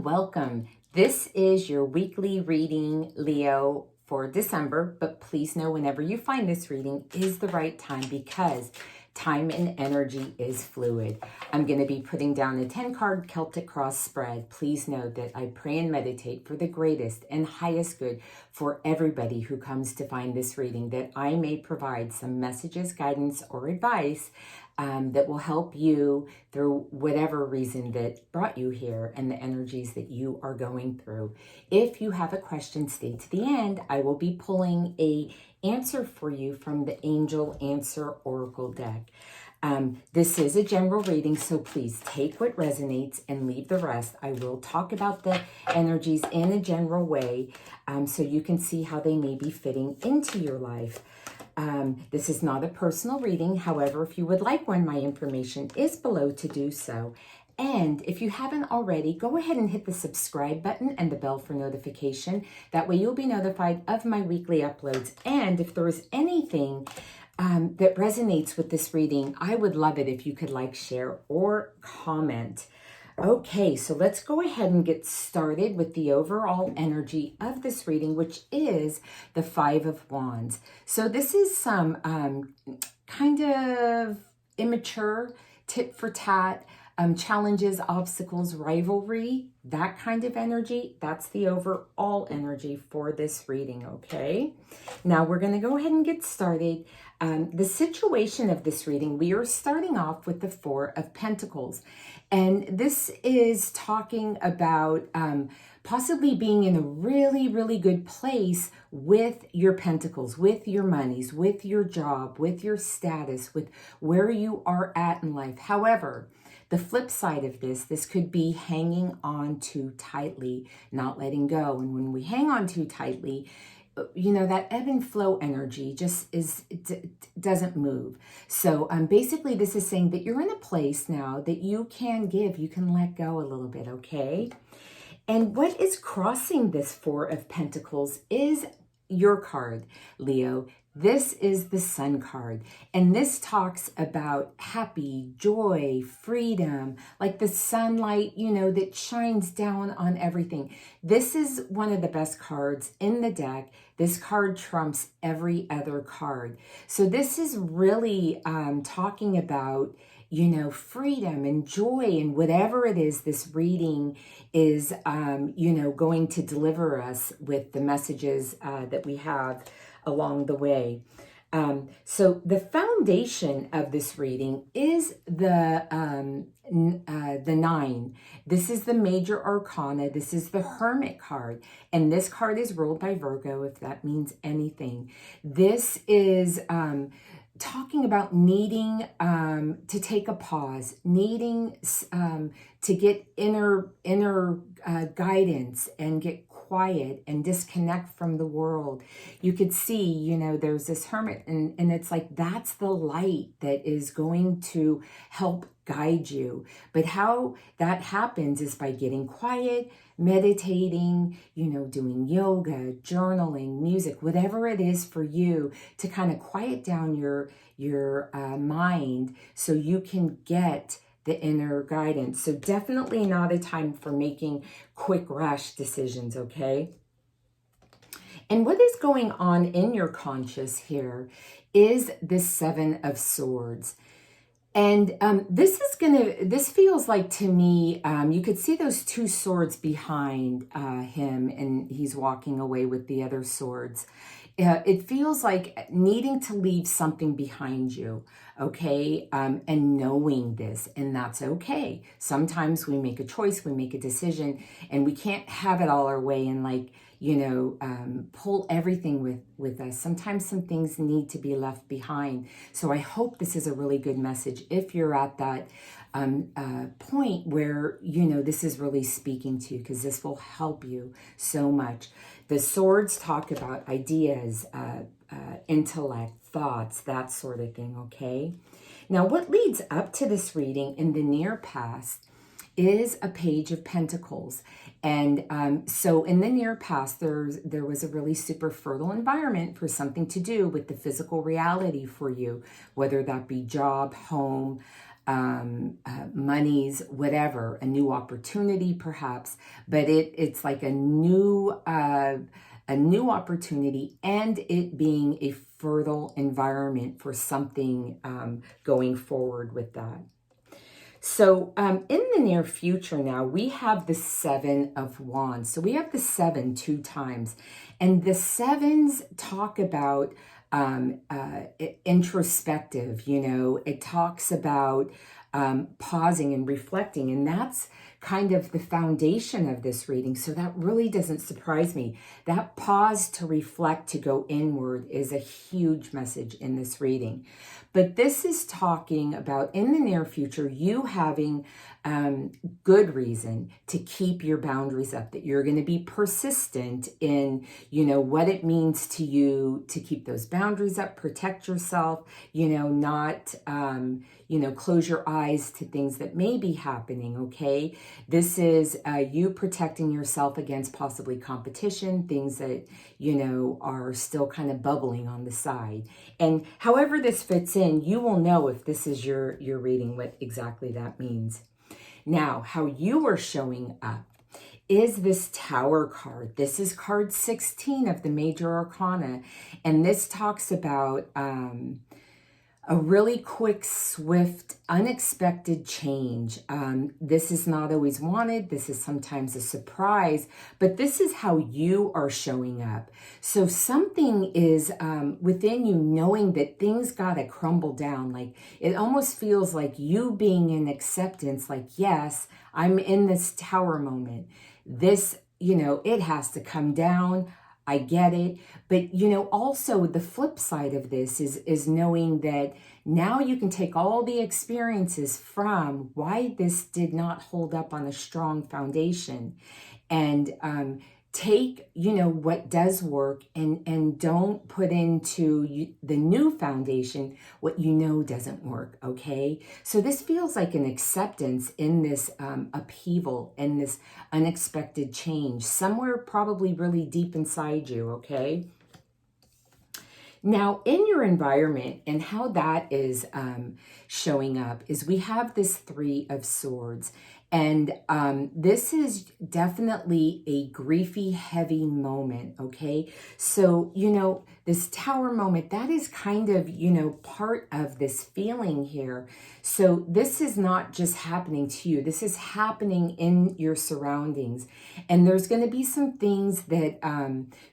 Welcome. This is your weekly reading, Leo, for December, but please know whenever you find this reading is the right time because time and energy is fluid. I'm going to be putting down a 10-card Celtic cross spread. Please know that I pray and meditate for the greatest and highest good for everybody who comes to find this reading, that I may provide some messages, guidance, or advice that will help you through whatever reason that brought you here and the energies that you are going through. If you have a question, stay to the end. I will be pulling a answer for you from the Angel Answer Oracle deck. This is a general reading, so please take what resonates and leave the rest. I will talk about the energies in a general way so you can see how they may be fitting into your life. This is not a personal reading. However, if you would like one, my information is below to do so. And if you haven't already, go ahead and hit the subscribe button and the bell for notification. That way you'll be notified of my weekly uploads. And if there is anything that resonates with this reading, I would love it if you could like, share, or comment. Okay, so let's go ahead and get started with the overall energy of this reading, which is the Five of Wands. So this is some kind of immature, tit for tat, challenges, obstacles, rivalry, that kind of energy. That's the overall energy for this reading, okay? Now we're going to go ahead and get started. The situation of this reading, we are starting off with the Four of Pentacles. And this is talking about possibly being in a really, really good place with your pentacles, with your monies, with your job, with your status, with where you are at in life. However, the flip side of this could be hanging on too tightly, not letting go. And when we hang on too tightly, you know, that ebb and flow energy just doesn't move. So basically this is saying that you're in a place now that you can give, you can let go a little bit, okay? And what is crossing this Four of Pentacles is your card, Leo. This is the Sun card, and this talks about happy, joy, freedom, like the sunlight, you know, that shines down on everything. This is one of the best cards in the deck. This card trumps every other card. So this is really talking about, you know, freedom and joy and whatever it is this reading is, you know, going to deliver us with the messages that we have along the way. So the foundation of this reading is the 9. This is the major arcana. This is the Hermit card. And this card is ruled by Virgo, if that means anything. This is talking about needing to take a pause, needing to get inner guidance and get quiet and disconnect from the world. You could see, you know, there's this hermit and it's like, that's the light that is going to help guide you. But how that happens is by getting quiet, meditating, you know, doing yoga, journaling, music, whatever it is for you to kind of quiet down your mind so you can get the inner guidance. So definitely not a time for making quick, rash decisions, okay? And what is going on in your conscious here is this Seven of Swords. And this feels like to me, you could see those two swords behind him, and he's walking away with the other swords. It feels like needing to leave something behind you, okay? And knowing this, and that's okay. Sometimes we make a choice, we make a decision, and we can't have it all our way and like, you know, pull everything with us. Sometimes some things need to be left behind. So I hope this is a really good message if you're at that point where, you know, this is really speaking to you, because this will help you so much. The swords talk about ideas, intellect, thoughts, that sort of thing, okay? Now, what leads up to this reading in the near past is a Page of Pentacles. And so in the near past, there was a really super fertile environment for something to do with the physical reality for you, whether that be job, home, monies, whatever, a new opportunity perhaps, but it's like a new opportunity, and it being a fertile environment for something going forward with that. So in the near future now, we have the Seven of Wands. So we have the 7 2 times. And the sevens talk about introspective, you know, it talks about pausing and reflecting. And that's kind of the foundation of this reading. So that really doesn't surprise me. That pause to reflect, to go inward, is a huge message in this reading. But this is talking about, in the near future, you having good reason to keep your boundaries up, that you're going to be persistent in, you know, what it means to you to keep those boundaries up, protect yourself, you know, not, you know, close your eyes to things that may be happening, okay? This is you protecting yourself against possibly competition, things that, you know, are still kind of bubbling on the side. And however this fits in, you will know if this is your reading, what exactly that means. Now, how you are showing up is this Tower card. This is card 16 of the Major Arcana. And this talks about a really quick, swift, unexpected change. This is not always wanted. This is sometimes a surprise, but this is how you are showing up. So something is within you, knowing that things gotta crumble down. Like, it almost feels like you being in acceptance, like, yes, I'm in this Tower moment. This, you know, it has to come down. I get it. But, you know, also the flip side of this is knowing that now you can take all the experiences from why this did not hold up on a strong foundation, and take, you know, what does work, and don't put into the new foundation what you know doesn't work, okay? So this feels like an acceptance in this upheaval, in this unexpected change, somewhere probably really deep inside you, okay? Now, in your environment, and how that is showing up, is we have this Three of Swords. And this is definitely a griefy, heavy moment, okay? So, you know, this Tower moment, that is kind of, you know, part of this feeling here. So this is not just happening to you. This is happening in your surroundings. And there's going to be some things that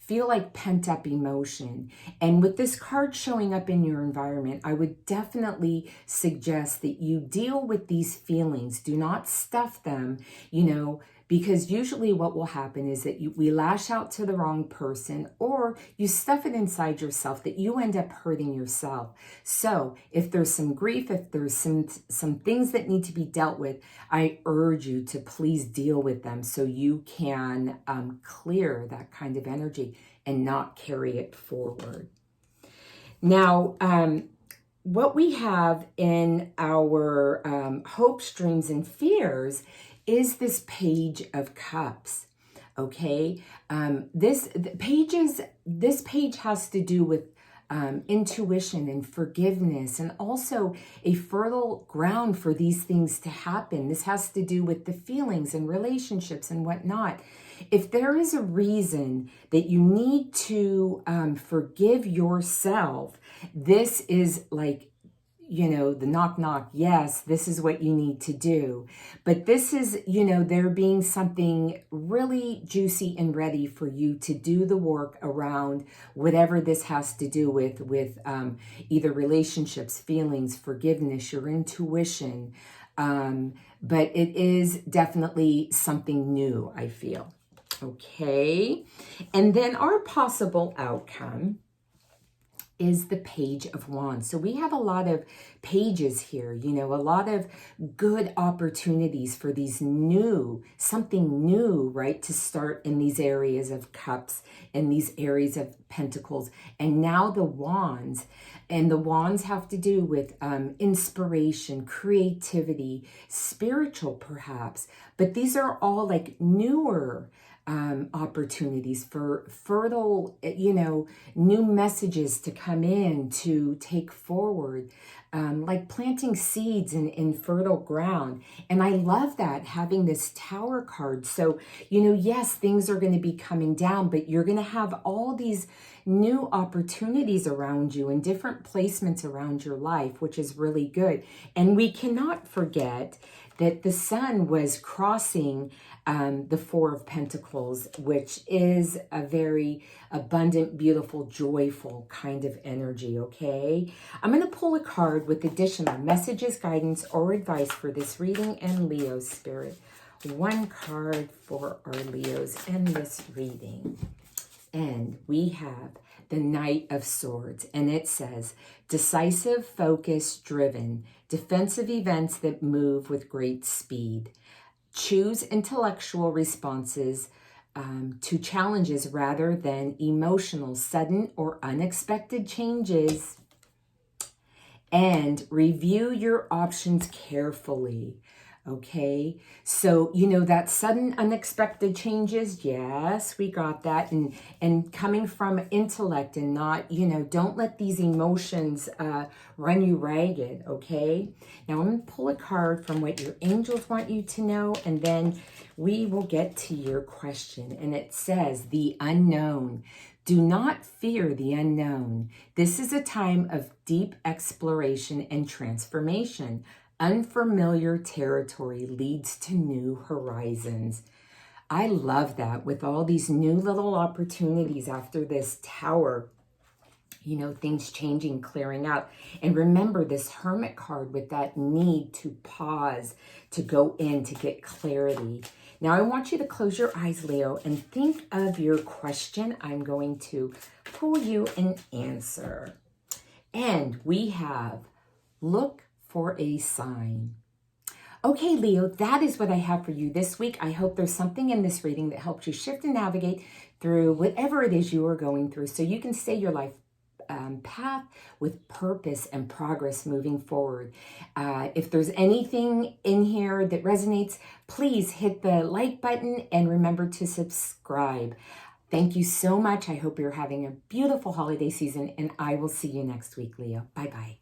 feel like pent-up emotion. And with this card showing up in your environment, I would definitely suggest that you deal with these feelings. Do not stuff them, you know, because usually what will happen is that we lash out to the wrong person, or you stuff it inside yourself, that you end up hurting yourself. So if there's some grief, if there's some things that need to be dealt with, I urge you to please deal with them so you can clear that kind of energy and not carry it forward. Now, what we have in our hopes, dreams, and fears is this Page of Cups, okay? This page has to do with intuition and forgiveness, and also a fertile ground for these things to happen. This has to do with the feelings and relationships and whatnot. If there is a reason that you need to forgive yourself, this is like, you know, the knock, knock, yes, this is what you need to do. But this is, you know, there being something really juicy and ready for you to do the work around whatever this has to do with either relationships, feelings, forgiveness, your intuition. But it is definitely something new, I feel. Okay. And then our possible outcome is the Page of Wands. So we have a lot of pages here, you know, a lot of good opportunities for these something new, right, to start in these areas of cups, in these areas of pentacles. And now the wands, and the wands have to do with inspiration, creativity, spiritual perhaps, but these are all like newer opportunities for fertile, you know, new messages to come in, to take forward, like planting seeds in fertile ground. And I love that, having this Tower card. So, you know, yes, things are going to be coming down, but you're going to have all these new opportunities around you and different placements around your life, which is really good. And we cannot forget that the sun was crossing the Four of Pentacles, which is a very abundant, beautiful, joyful kind of energy, okay? I'm going to pull a card with additional messages, guidance, or advice for this reading and Leo spirit. One card for our Leos in this reading. And we have the Knight of Swords, and it says, decisive, focus, driven, defensive events that move with great speed. Choose intellectual responses to challenges rather than emotional, sudden, or unexpected changes. And review your options carefully. Okay, so, you know, that sudden unexpected changes, yes, we got that. And coming from intellect and not, you know, don't let these emotions run you ragged, okay? Now I'm going to pull a card from what your angels want you to know, and then we will get to your question. And it says, the unknown. Do not fear the unknown. This is a time of deep exploration and transformation. Unfamiliar territory leads to new horizons. I love that, with all these new little opportunities after this Tower, you know, things changing, clearing out. And remember this Hermit card with that need to pause, to go in, to get clarity. Now I want you to close your eyes, Leo, and think of your question. I'm going to pull you an answer. And we have, look for a sign. Okay, Leo, that is what I have for you this week. I hope there's something in this reading that helps you shift and navigate through whatever it is you are going through, so you can stay your life path with purpose and progress moving forward. If there's anything in here that resonates, please hit the like button and remember to subscribe. Thank you so much. I hope you're having a beautiful holiday season, and I will see you next week, Leo. Bye-bye.